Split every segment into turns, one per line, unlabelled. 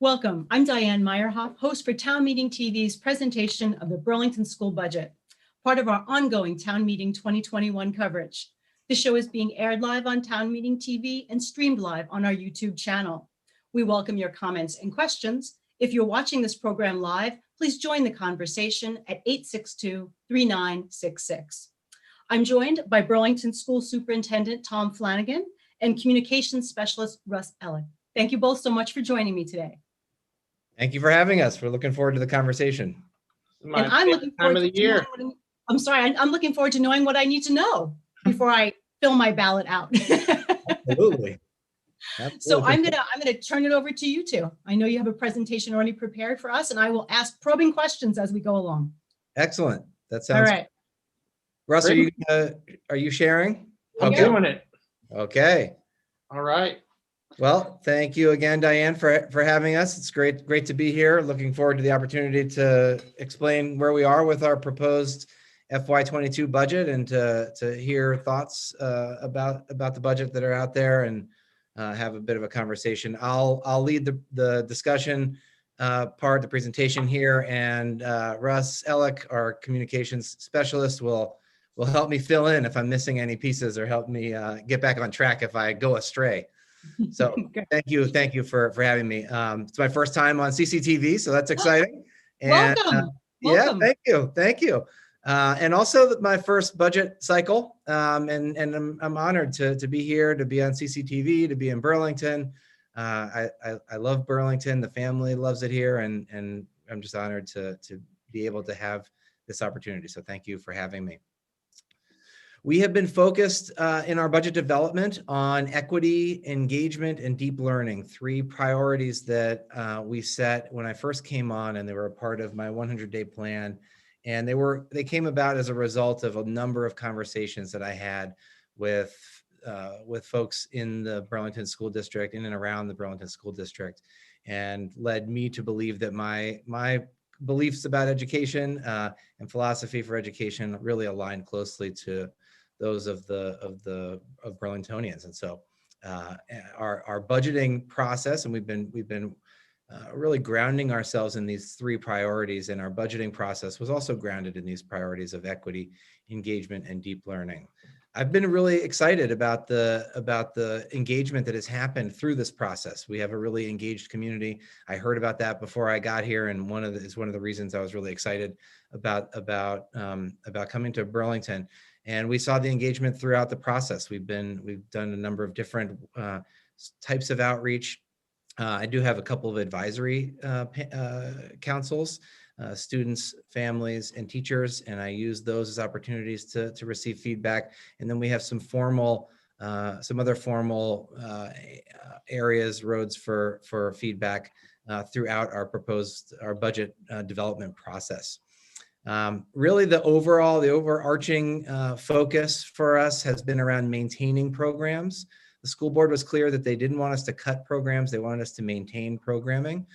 Welcome. I'm Diane Meyerhoff, host for Town Meeting TV's presentation of the Burlington School Budget, part of our ongoing Town Meeting 2021 coverage. The show is being aired live on Town Meeting TV and streamed live on our YouTube channel. We welcome your comments and questions. If you're watching this program live, please join the conversation at 862-3966. I'm joined by Burlington School Superintendent Tom Flanagan and Communications Specialist Russ Elek. Thank you both so much for joining me today.
Thank you for having us. We're looking forward to the conversation.
And I'm looking forward to knowing I'm looking forward to knowing what I need to know before I fill my ballot out.
Absolutely.
So I'm gonna turn it over to you two. I know you have a presentation already prepared for us, and I will ask probing questions as we go along.
Excellent. That sounds
all right.
Russ, are you sharing?
I'm doing it.
Okay.
All right.
Well, thank you again, Diane, for having us. It's great to be here. Looking forward to the opportunity to explain where we are with our proposed FY22 budget and to hear thoughts about the budget that are out there and have a bit of a conversation. I'll lead the discussion part, the presentation here, and Russ Elek, our communications specialist, will help me fill in if I'm missing any pieces or help me get back on track if I go astray. So thank you for having me. It's my first time on CCTV, so that's exciting. And
welcome.
Yeah, thank you. And also my first budget cycle. And I'm honored to be here, to be on CCTV, to be in Burlington. I love Burlington. The family loves it here, and I'm just honored to be able to have this opportunity. So thank you for having me. We have been focused in our budget development on equity, engagement, and deep learning, three priorities that we set when I first came on, and they were a part of my 100-day plan. And they came about as a result of a number of conversations that I had with folks in the Burlington School District, in and around the Burlington School District, and led me to believe that my beliefs about education and philosophy for education really aligned closely to those of Burlingtonians. And so our budgeting process, and we've been really grounding ourselves in these three priorities, and our budgeting process was also grounded in these priorities of equity, engagement, and deep learning. I've been really excited about the engagement that has happened through this process. We have a really engaged community. I heard about that before I got here, and is one of the reasons I was really excited about coming to Burlington. And we saw the engagement throughout the process. We've done a number of different types of outreach. I do have a couple of advisory councils, students, families, and teachers, and I use those as opportunities to receive feedback. And then we have some other formal areas, roads for feedback throughout our budget development process. Really, the overarching focus for us has been around maintaining programs. The school board was clear that they didn't want us to cut programs; they wanted us to maintain programming.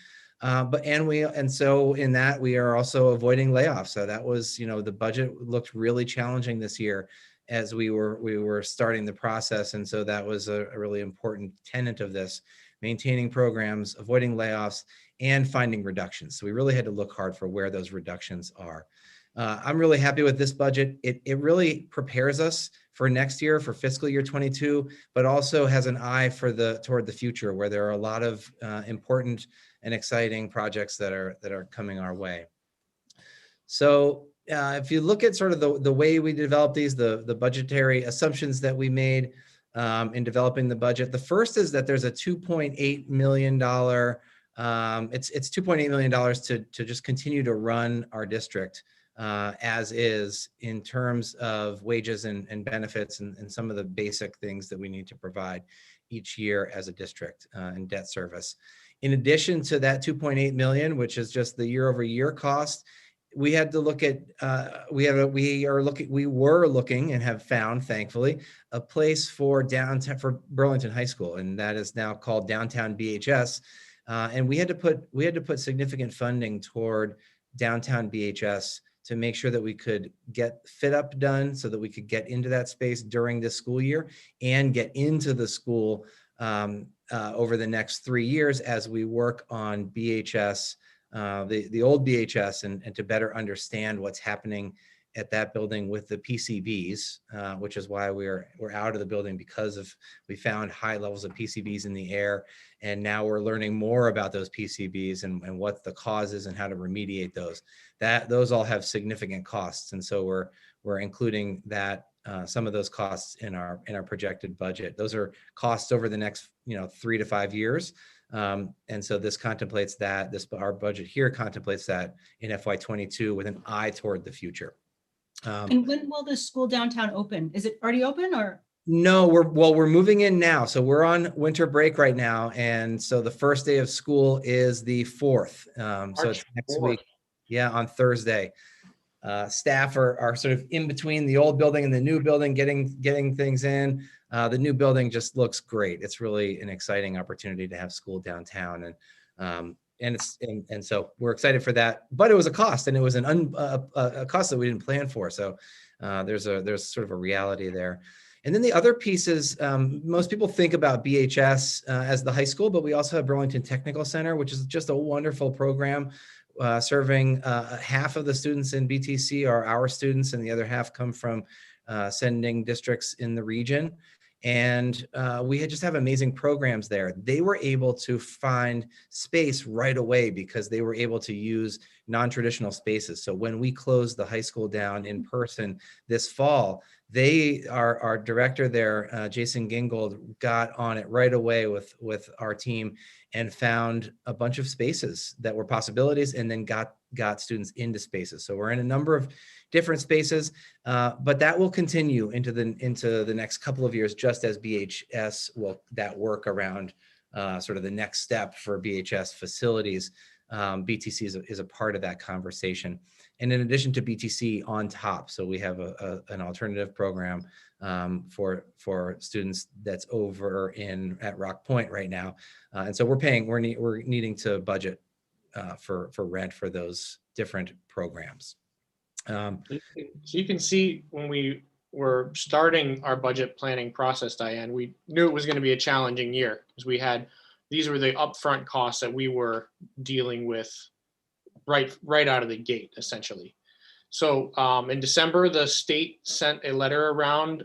So in that, we are also avoiding layoffs. So that was, the budget looked really challenging this year as we were starting the process, and so that was a really important tenet of this: maintaining programs, avoiding layoffs, and finding reductions. So we really had to look hard for where those reductions are. I'm really happy with this budget. It really prepares us for next year, for fiscal year 22, but also has an eye toward the future, where there are a lot of important and exciting projects that are coming our way. So if you look at sort of the way we develop these, the budgetary assumptions that we made in developing the budget, the first is that there's a $2.8 million it's $2.8 million to just continue to run our district as is, in terms of wages and benefits and some of the basic things that we need to provide each year as a district and debt service. In addition to that 2.8 million, which is just the year-over-year cost, we had to look at we were looking and have found, thankfully, a place for Burlington High School, and that is now called Downtown BHS. And we had to put significant funding toward Downtown BHS to make sure that we could get fit up done, so that we could get into that space during this school year and get into the school over the next 3 years as we work on BHS, the old BHS, and to better understand what's happening at that building with the PCBs, which is why we're out of the building, because we found high levels of PCBs in the air, and now we're learning more about those PCBs and what the cause is and how to remediate those. Those all have significant costs, and so we're including that some of those costs in our projected budget. Those are costs over the next 3 to 5 years. And so this contemplates that. Our budget here contemplates that in FY22 with an eye toward the future.
And when will the school downtown open? Is it already open or?
No, we're moving in now. So we're on winter break right now. And so the first day of school is the 4th. So it's next week. Yeah, on Thursday. Staff are sort of in between the old building and the new building, getting things in. The new building just looks great. It's really an exciting opportunity to have school downtown, and so we're excited for that. But it was a cost, and it was a cost that we didn't plan for. So there's sort of a reality there. And then the other pieces, most people think about BHS as the high school, but we also have Burlington Technical Center, which is just a wonderful program. Serving half of the students in BTC are our students, and the other half come from sending districts in the region. And we just have amazing programs there. They were able to find space right away because they were able to use non-traditional spaces. So when we closed the high school down in person this fall, our director there, Jason Gingold, got on it right away with our team and found a bunch of spaces that were possibilities, and then got students into spaces. So we're in a number of different spaces, but that will continue into the next couple of years, just as BHS will work around sort of the next step for BHS facilities. BTC is a part of that conversation. And in addition to BTC on top, so we have an alternative program for students that's over at Rock Point right now. And so we're needing to budget for rent for those different programs.
So you can see when we were starting our budget planning process, Diane, we knew it was going to be a challenging year because these were the upfront costs that we were dealing with right out of the gate, essentially. So in December, the state sent a letter around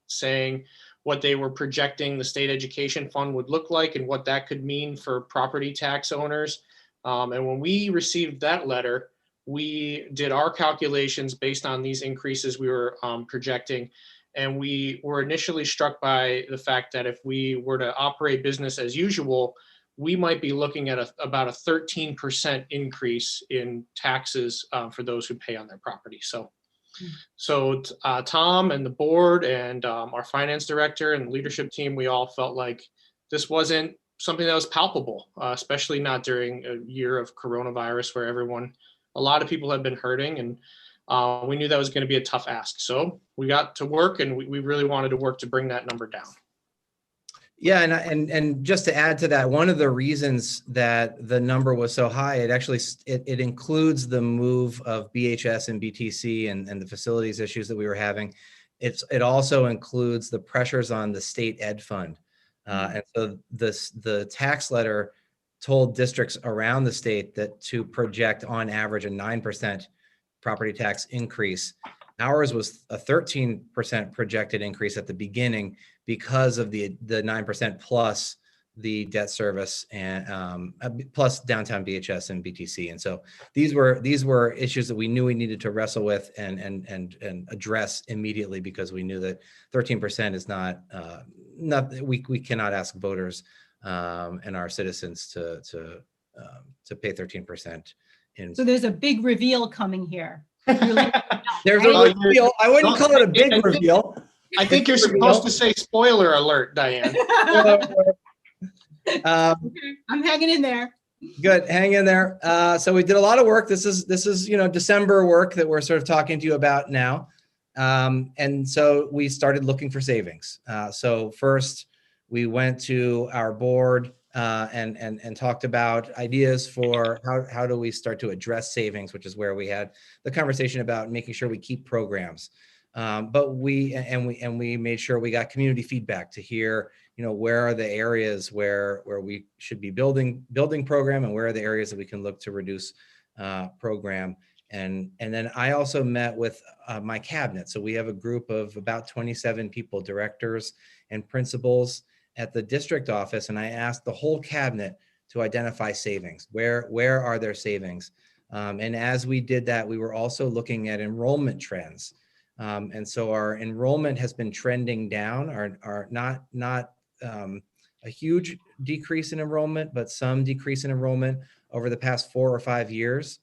saying what they were projecting the state education fund would look like and what that could mean for property tax owners. And when we received that letter, we did our calculations based on these increases we were projecting. And we were initially struck by the fact that if we were to operate business as usual, we might be looking at about a 13% increase in taxes for those who pay on their property. So Tom and the board and our finance director and leadership team, we all felt like this wasn't something that was palpable, especially not during a year of coronavirus where a lot of people have been hurting, and we knew that was going to be a tough ask. So we got to work, and we really wanted to work to bring that number down.
Yeah, and just to add to that, one of the reasons that the number was so high, it includes the move of BHS and BTC and the facilities issues that we were having. It also includes the pressures on the state ed fund. And so the tax letter told districts around the state that to project on average a 9% property tax increase. Ours was a 13% projected increase at the beginning because of the 9% plus the debt service and plus downtown BHS and BTC. And so these were issues that we knew we needed to wrestle with and address immediately, because we knew that 13% is not we cannot ask voters and our citizens to pay 13%.
So there's a big reveal coming here.
There's a reveal. I wouldn't call it a big reveal.
I think you're supposed to say spoiler alert, Diane.
I'm hanging in there.
Good, hang in there. So we did a lot of work. This is December work that we're sort of talking to you about now. And so we started looking for savings. So first we went to our board and talked about ideas for how do we start to address savings, which is where we had the conversation about making sure we keep programs. But we made sure we got community feedback to hear, where are the areas where we should be building program, and where are the areas that we can look to reduce program. And then I also met with my cabinet. So we have a group of about 27 people, directors and principals at the district office. And I asked the whole cabinet to identify savings. Where are there savings? And as we did that, we were also looking at enrollment trends. And so our enrollment has been trending down, are not a huge decrease in enrollment, but some decrease in enrollment over the past 4 or 5 years.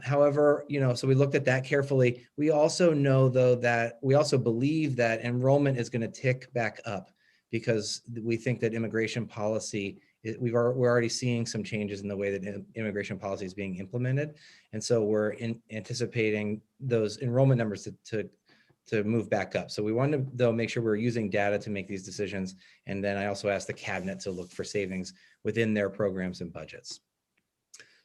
However, so we looked at that carefully. We also know, though, that we also believe that enrollment is going to tick back up because we think that immigration policy, we're already seeing some changes in the way that immigration policy is being implemented. And so we're anticipating those enrollment numbers to move back up. So we wanted to, though, make sure we're using data to make these decisions. And then I also asked the cabinet to look for savings within their programs and budgets.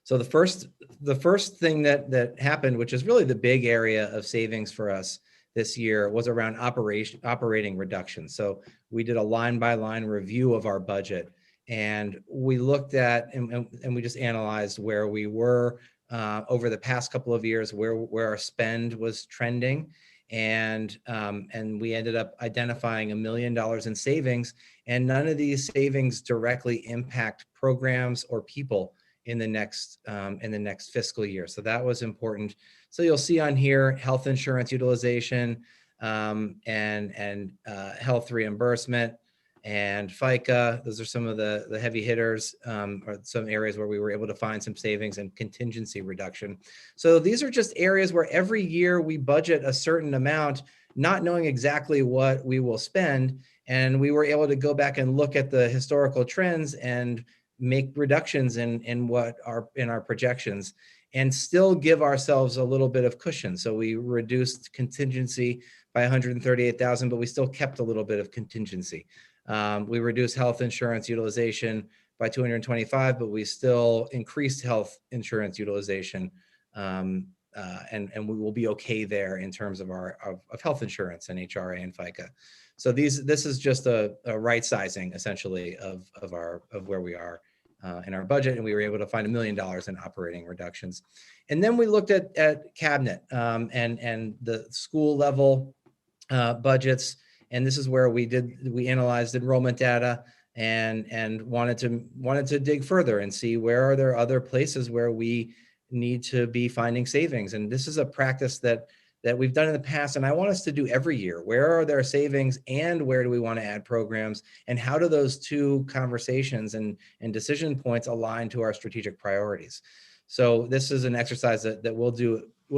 So the first thing that happened, which is really the big area of savings for us this year, was around operating reduction. So we did a line-by-line review of our budget, and we looked at and we just analyzed where we were over the past couple of years, where our spend was trending, and we ended up identifying $1 million in savings, and none of these savings directly impact programs or people in the next fiscal year. So that was important. So you'll see on here health insurance utilization, and health reimbursement and FICA. Those are some of the heavy hitters, or some areas where we were able to find some savings, and contingency reduction. So these are just areas where every year we budget a certain amount, not knowing exactly what we will spend. And we were able to go back and look at the historical trends and make reductions in our projections, and still give ourselves a little bit of cushion. So we reduced contingency by $138,000, but we still kept a little bit of contingency. We reduced health insurance utilization by $225,000, but we still increased health insurance utilization, and we will be okay there in terms of of health insurance and HRA and FICA. So this is just a right sizing, essentially, of where we are in our budget, and we were able to find $1 million in operating reductions. And then we looked at cabinet and the school level budgets, and this is where we analyzed enrollment data and wanted to dig further and see where are there other places where we need to be finding savings. And this is a practice that we've done in the past, and I want us to do every year. Where are there savings, and where do we want to add programs, and how do those two conversations and decision points align to our strategic priorities? So this is an exercise that we'll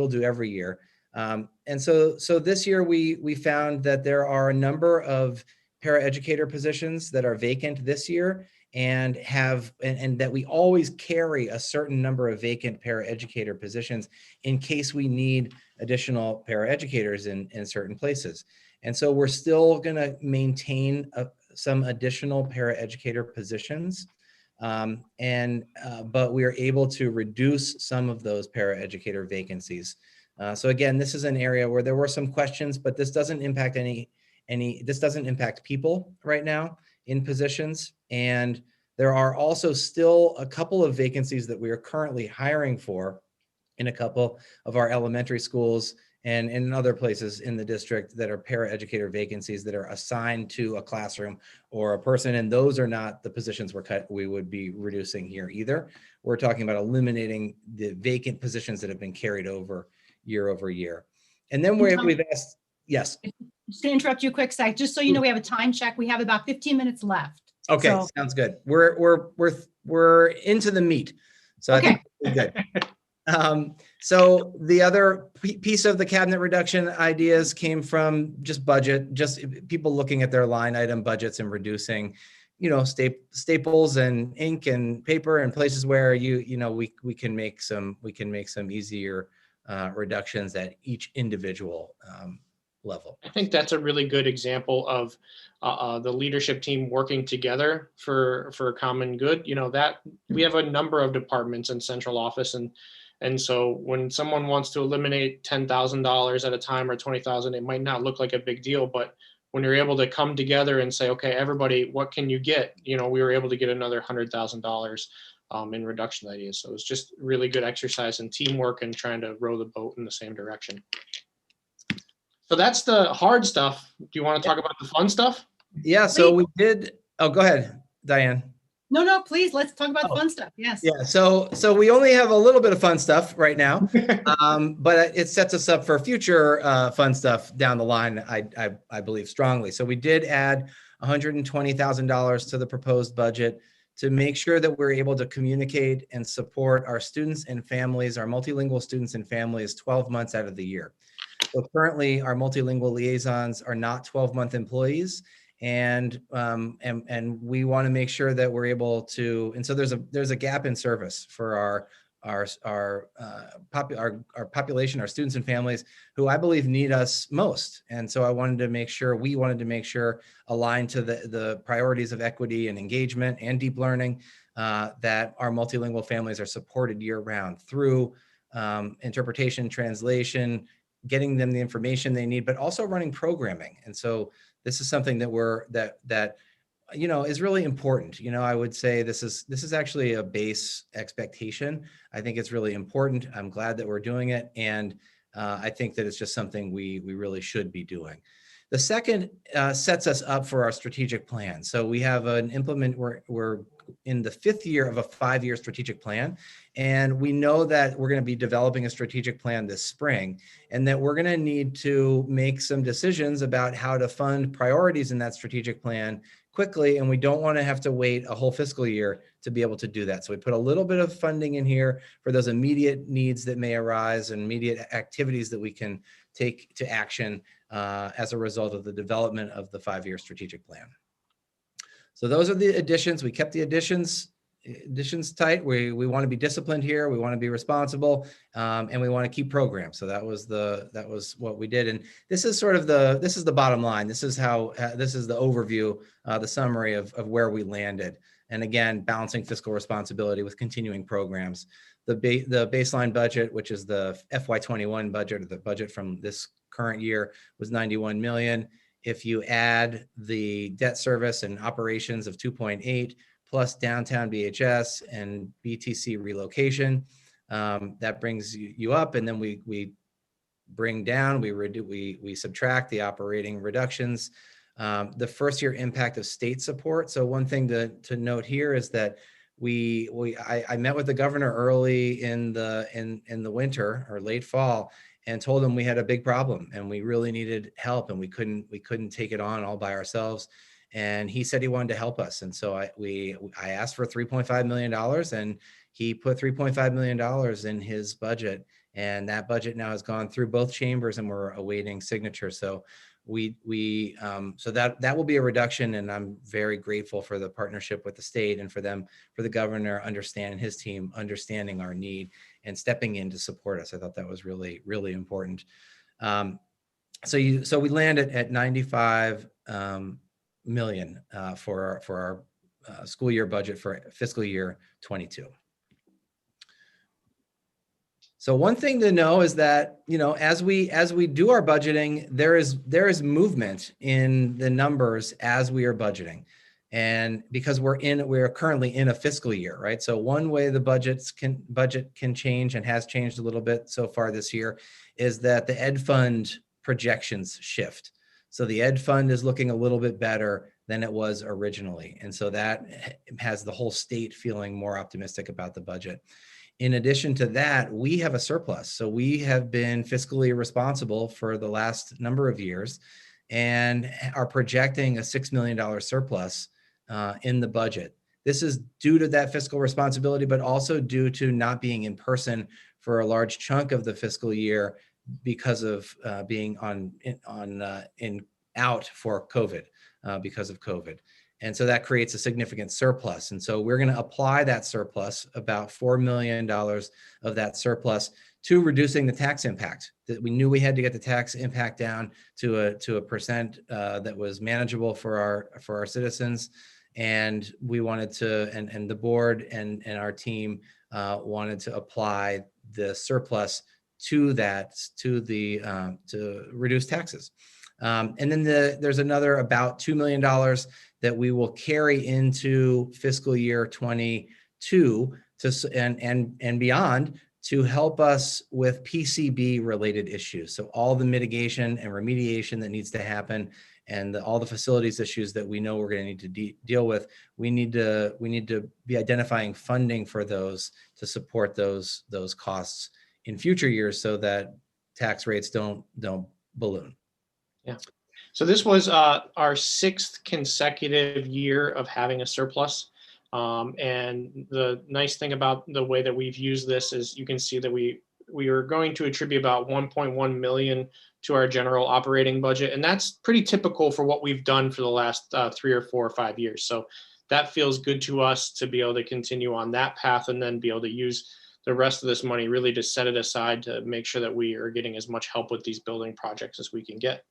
do every year. And so this year we found that there are a number of paraeducator positions that are vacant this year, and that we always carry a certain number of vacant paraeducator positions in case we need additional paraeducators in certain places. And so we're still going to maintain some additional paraeducator positions, but we are able to reduce some of those paraeducator vacancies. So again, this is an area where there were some questions, but this doesn't impact this doesn't impact people right now in positions. And there are also still a couple of vacancies that we are currently hiring for in a couple of our elementary schools and in other places in the district that are paraeducator vacancies that are assigned to a classroom or a person. And those are not the positions we would be reducing here either. We're talking about eliminating the vacant positions that have been carried over year. And then we've asked, yes.
Just to interrupt you a quick sec, just so you know, we have a time check. We have about 15 minutes left.
Okay, so, sounds good. We're into the meat. So okay. I think we're good. So the other piece of the cabinet reduction ideas came from just budget, just people looking at their line item budgets and reducing, staples and ink and paper and places where we can make some easier reductions at each individual level.
I think that's a really good example of the leadership team working together for a common good. That we have a number of departments in central office, and And so when someone wants to eliminate $10,000 at a time or 20,000, it might not look like a big deal, but when you're able to come together and say, okay, everybody, what can you get? You know, we were able to get another $100,000 in reduction ideas. So it was just really good exercise in teamwork and trying to row the boat in the same direction. So that's the hard stuff. Do you want to talk about the fun stuff?
Yeah, so we did, oh, go ahead, Diane.
No, please, let's talk about fun stuff. Yes.
Yeah, so we only have a little bit of fun stuff right now, but it sets us up for future fun stuff down the line, I believe strongly. So we did add $120,000 to the proposed budget to make sure that we're able to communicate and support our students and families, our multilingual students and families 12 months out of the year. So currently our multilingual liaisons are not 12-month employees. And we want to make sure that we're able to, and so there's a gap in service for our population, our students and families who I believe need us most. And so we wanted to make sure aligned to the priorities of equity and engagement and deep learning, that our multilingual families are supported year round through interpretation, translation, getting them the information they need, but also running programming. And so this is something that you know, is really important. You know, I would say this is actually a base expectation. I think it's really important. I'm glad that we're doing it. And I think that it's just something we really should be doing. The second sets us up for our strategic plan. So we have we're in the 5th year of a 5-year strategic plan. And we know that we're going to be developing a strategic plan this spring, and that we're going to need to make some decisions about how to fund priorities in that strategic plan quickly. And we don't want to have to wait a whole fiscal year to be able to do that. So we put a little bit of funding in here for those immediate needs that may arise and immediate activities that we can take to action as a result of the development of the 5-year strategic plan. So those are the additions. We kept the additions tight. We want to be disciplined here. We want to be responsible, and we want to keep programs. So that was what we did. And this is sort of this is the bottom line. This is how this is the overview, the summary of where we landed. And again, balancing fiscal responsibility with continuing programs. The baseline budget, which is the FY21 budget, or the budget from this current year, was 91 million. If you add the debt service and operations of 2.8 plus downtown BHS and BTC relocation, that brings you up. And then we bring down, we subtract the operating reductions. The first year impact of state support. So one thing to note here is that I met with the governor early in the winter or late fall, and told him we had a big problem and we really needed help, and we couldn't take it on all by ourselves. And he said he wanted to help us. And so I asked for $3.5 million, and he put $3.5 million in his budget. And that budget now has gone through both chambers, and we're awaiting signatures. So so that will be a reduction, and I'm very grateful for the partnership with the state and for the governor his team understanding our need and stepping in to support us. I thought that was really, really important. So we landed at 95 million for our school year budget for fiscal year 22. So one thing to know is that, you know, as we do our budgeting, there is movement in the numbers as we are budgeting. And because we're currently in a fiscal year, right? So one way the budget can change, and has changed a little bit so far this year, is that the Ed Fund projections shift. So the Ed Fund is looking a little bit better than it was originally. And so that has the whole state feeling more optimistic about the budget. In addition to that, we have a surplus. So we have been fiscally responsible for the last number of years and are projecting a $6 million surplus in the budget. This is due to that fiscal responsibility, but also due to not being in person for a large chunk of the fiscal year because of being out for COVID, because of COVID. And so that creates a significant surplus. And so we're going to apply that surplus, about $4 million of that surplus, to reducing the tax impact. That we knew we had to get the tax impact down to a percent that was manageable for our citizens. And we wanted to, and the board and our team wanted to apply the surplus to reduce taxes. And then there's another about $2 million that we will carry into fiscal year 22 and beyond to help us with PCB related issues. So all the mitigation and remediation that needs to happen, and all the facilities issues that we know we're going to need to deal with, we need to be identifying funding for those to support those costs in future years, so that tax rates don't balloon.
Yeah. So this was our 6th consecutive year of having a surplus. And the nice thing about the way that we've used this is you can see that we are going to attribute about 1.1 million to our general operating budget. And that's pretty typical for what we've done for the last 3 or 4 or 5 years. So that feels good to us to be able to continue on that path, and then be able to use the rest of this money really to set it aside to make sure that we are getting as much help with these building projects as we can get.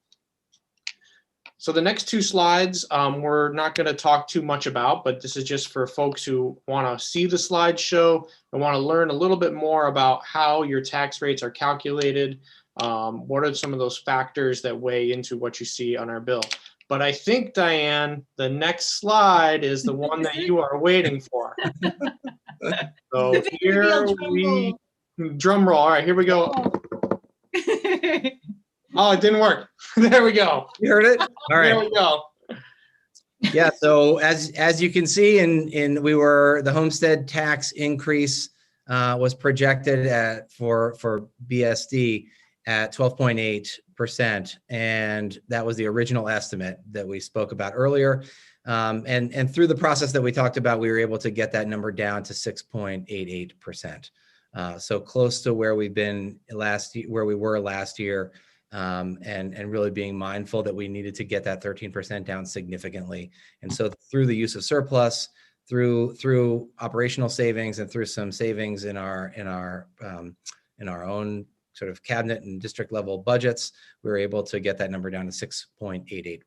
So the next 2 slides, we're not going to talk too much about, but this is just for folks who want to see the slideshow and want to learn a little bit more about how your tax rates are calculated. What are some of those factors that weigh into what you see on our bill? But I think, Diane, the next slide is the one that you are waiting for. So here we, drum roll. All right, here we go. Oh, it didn't work. There we go.
You heard it? All right.
There we go.
Yeah. So as you can see, the homestead tax increase was projected for BSD at 12.8%, and that was the original estimate that we spoke about earlier. And through the process that we talked about, we were able to get that number down to 6.88%. So close to where we've been where we were last year. And really being mindful that we needed to get that 13% down significantly. And so through the use of surplus, through operational savings, and through some savings in our own sort of cabinet and district level budgets, we were able to get that number down to 6.88%.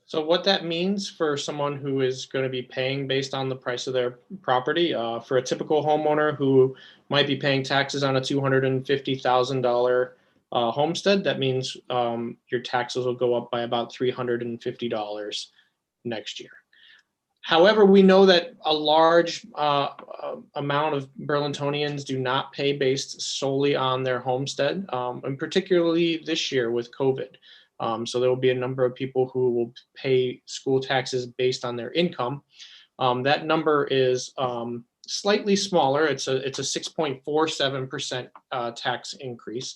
So what that means for someone who is going to be paying based on the price of their property, for a typical homeowner who might be paying taxes on a $250,000 homestead, that means your taxes will go up by about $350 next year. However, we know that a large amount of Burlingtonians do not pay based solely on their homestead, and particularly this year with COVID. So there will be a number of people who will pay school taxes based on their income. That number is slightly smaller. It's a 6.47% tax increase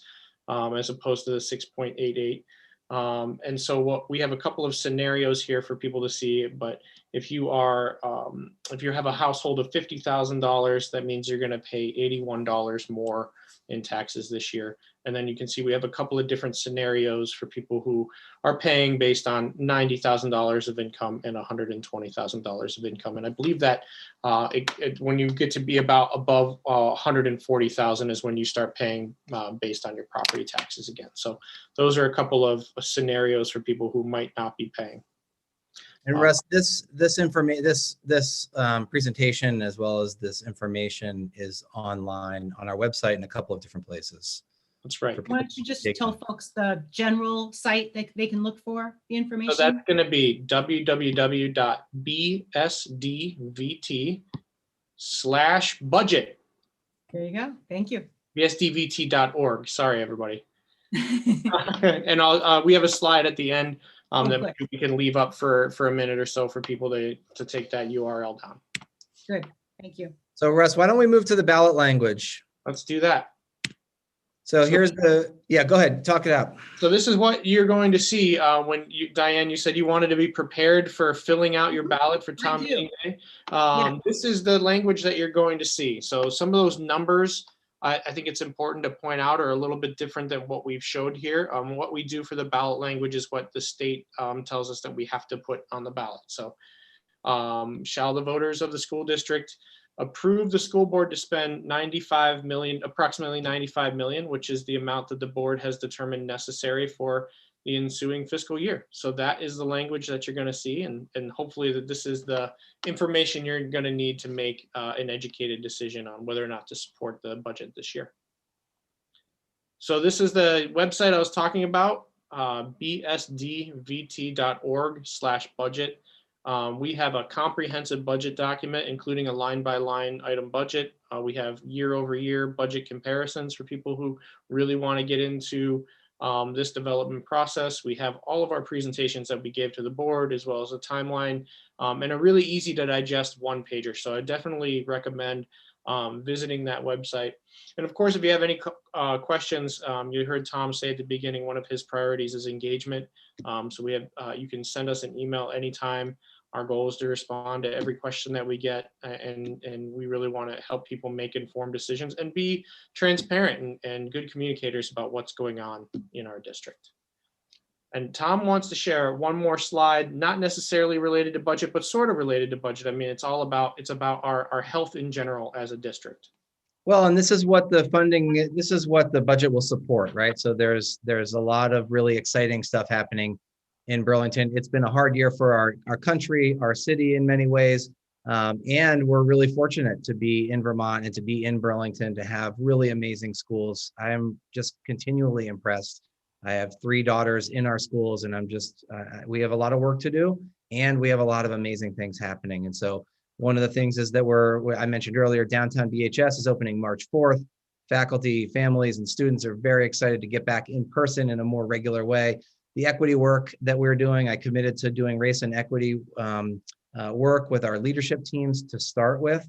as opposed to the 6.88. And so we have a couple of scenarios here for people to see. But if you have a household of $50,000, that means you're going to pay $81 more in taxes this year. And then you can see we have a couple of different scenarios for people who are paying based on $90,000 of income and $120,000 of income. And I believe that when you get to be about above $140,000 is when you start paying based on your property taxes again. So those are a couple of scenarios for people who might not be paying.
And Russ, this presentation, as well as this information, is online on our website in a couple of different places.
That's right.
Why don't you just tell folks the general site that they can look for the information?
So that's going to be www.bsdvt/budget.
There you go. Thank you.
bsdvt.org. Sorry, everybody. And we have a slide at the end that we can leave up for a minute or so for people to take that URL down.
Good. Thank you.
So Russ, why don't we move to the ballot language?
Let's do that.
So here's go ahead, talk it out.
So this is what you're going to see when Diane, you said you wanted to be prepared for filling out your ballot for town meeting day. This is the language that you're going to see. So some of those numbers, I think it's important to point out, are a little bit different than what we've showed here. What we do for the ballot language is what the state tells us that we have to put on the ballot. So shall the voters of the school district approve the school board to spend approximately 95 million, which is the amount that the board has determined necessary for the ensuing fiscal year. So that is the language that you're going to see, and hopefully that this is the information you're going to need to make an educated decision on whether or not to support the budget this year. So this is the website I was talking about, bsdvt.org/budget. We have a comprehensive budget document, including a line-by-line item budget. We have year-over-year budget comparisons for people who really want to get into this development process. We have all of our presentations that we gave to the board, as well as a timeline, and a really easy to digest one-pager. So I definitely recommend visiting that website. And of course, if you have any questions, you heard Tom say at the beginning, one of his priorities is engagement. So we have, you can send us an email anytime. Our goal is to respond to every question that we get, and we really want to help people make informed decisions and be transparent and good communicators about what's going on in our district. And Tom wants to share one more slide, not necessarily related to budget, but sort of related to budget. I mean, it's about our health in general as a district.
Well, and this is what the funding, this is what the budget will support, right? So there's a lot of really exciting stuff happening in Burlington. It's been a hard year for our country, our city in many ways. And we're really fortunate to be in Vermont and to be in Burlington, to have really amazing schools. I am just continually impressed. I have 3 daughters in our schools, and I'm just, we have a lot of work to do, and we have a lot of amazing things happening. And so one of the things is that I mentioned earlier, downtown BHS is opening March 4th. Faculty, families, and students are very excited to get back in person in a more regular way. The equity work that we're doing, I committed to doing race and equity work with our leadership teams to start with,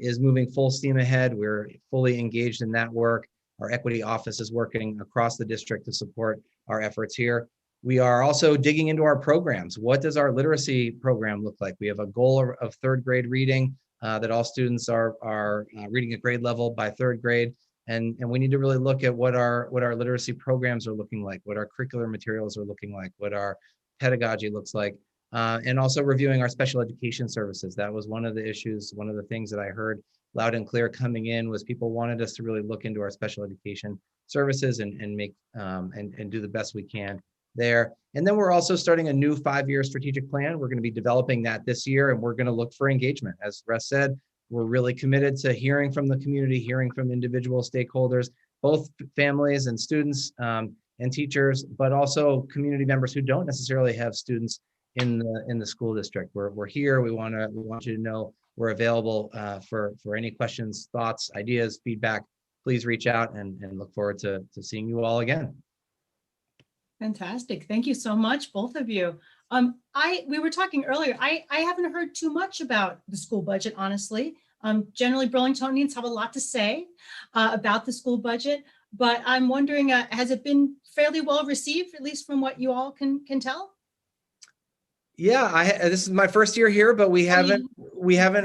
is moving full steam ahead. We're fully engaged in that work. Our equity office is working across the district to support our efforts here. We are also digging into our programs. What does our literacy program look like? We have a goal of 3rd grade reading, that all students are reading at grade level by 3rd grade. And we need to really look at what our literacy programs are looking like, what our curricular materials are looking like, what our pedagogy looks like, and also reviewing our special education services. That was one of the issues, one of the things that I heard loud and clear coming in, was people wanted us to really look into our special education services and make and do the best we can there. And then we're also starting a new 5-year strategic plan. We're going to be developing that this year, and we're going to look for engagement. As Russ said, we're really committed to hearing from the community, hearing from individual stakeholders, both families and students and teachers, but also community members who don't necessarily have students in the school district. We're here. We want you to know we're available for any questions, thoughts, ideas, feedback. Please reach out, and look forward to seeing you all again.
Fantastic. Thank you so much, both of you. We were talking earlier, I haven't heard too much about the school budget, honestly. Generally, Burlingtonians have a lot to say about the school budget, but I'm wondering, has it been fairly well received, at least from what you all can tell?
Yeah, this is my first year here, but we haven't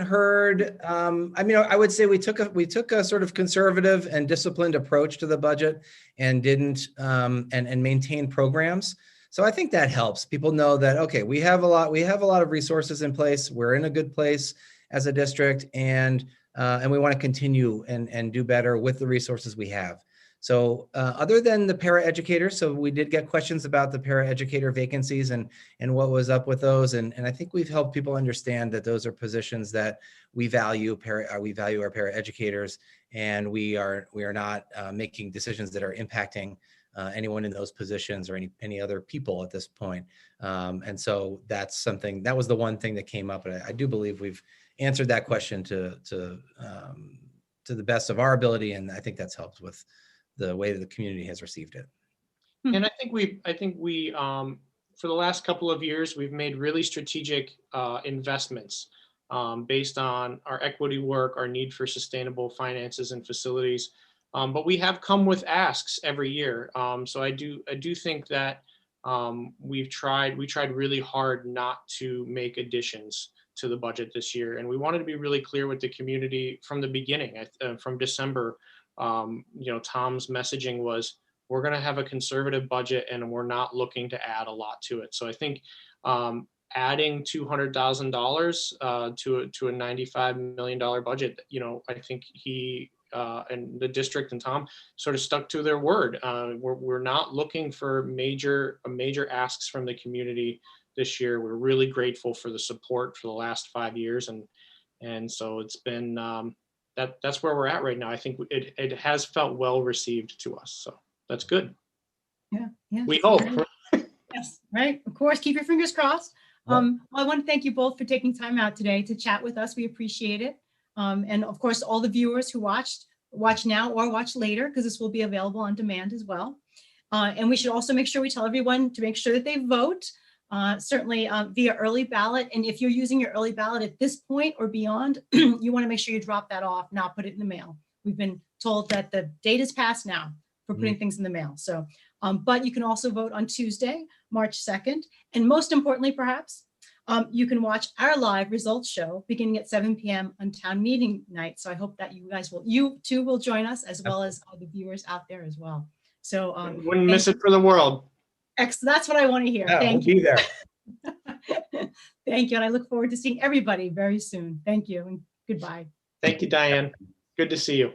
heard. I mean, I would say we took a sort of conservative and disciplined approach to the budget, and didn't and maintain programs. So I think that helps. People know that, okay, we have a lot of resources in place. We're in a good place as a district, and we want to continue and do better with the resources we have. So other than the paraeducators, so we did get questions about the paraeducator vacancies and what was up with those. And I think we've helped people understand that those are positions that we value. We value our paraeducators, and we are not making decisions that are impacting anyone in those positions or any other people at this point. And so that's something, that was the one thing that came up. And I do believe we've answered that question to the best of our ability. And I think that's helped with the way that the community has received it.
And I think we for the last couple of years, we've made really strategic investments based on our equity work, our need for sustainable finances and facilities. But we have come with asks every year. So I do think that we tried really hard not to make additions to the budget this year. And we wanted to be really clear with the community from the beginning, from December. Tom's messaging was, we're going to have a conservative budget and we're not looking to add a lot to it. So I think adding $200,000 to a $95 million budget, I think he and the district and Tom sort of stuck to their word. We're not looking for major asks from the community this year. We're really grateful for the support for the last 5 years, and so it's been that's where we're at right now. I think it has felt well received to us, so that's good.
Yeah.
We hope.
Yes, right. Of course, keep your fingers crossed.
Yeah.
I want to thank you both for taking time out today to chat with us. We appreciate it. And of course, all the viewers who watch now or watch later, because this will be available on demand as well. And we should also make sure we tell everyone to make sure that they vote, certainly via early ballot. And if you're using your early ballot at this point or beyond, you want to make sure you drop that off, not put it in the mail. We've been told that the date is passed now for putting things in the mail. So, but you can also vote on Tuesday, March 2nd. And most importantly, perhaps, you can watch our live results show beginning at 7 p.m. on town meeting night. So I hope that you too will join us, as well as all the viewers out there as well. So
Wouldn't miss it for the world.
That's what I want to hear.
Yeah,
Thank
we'll
you.
be there.
Thank you. And I look forward to seeing everybody very soon. Thank you and goodbye.
Thank you, Diane. Good to see you.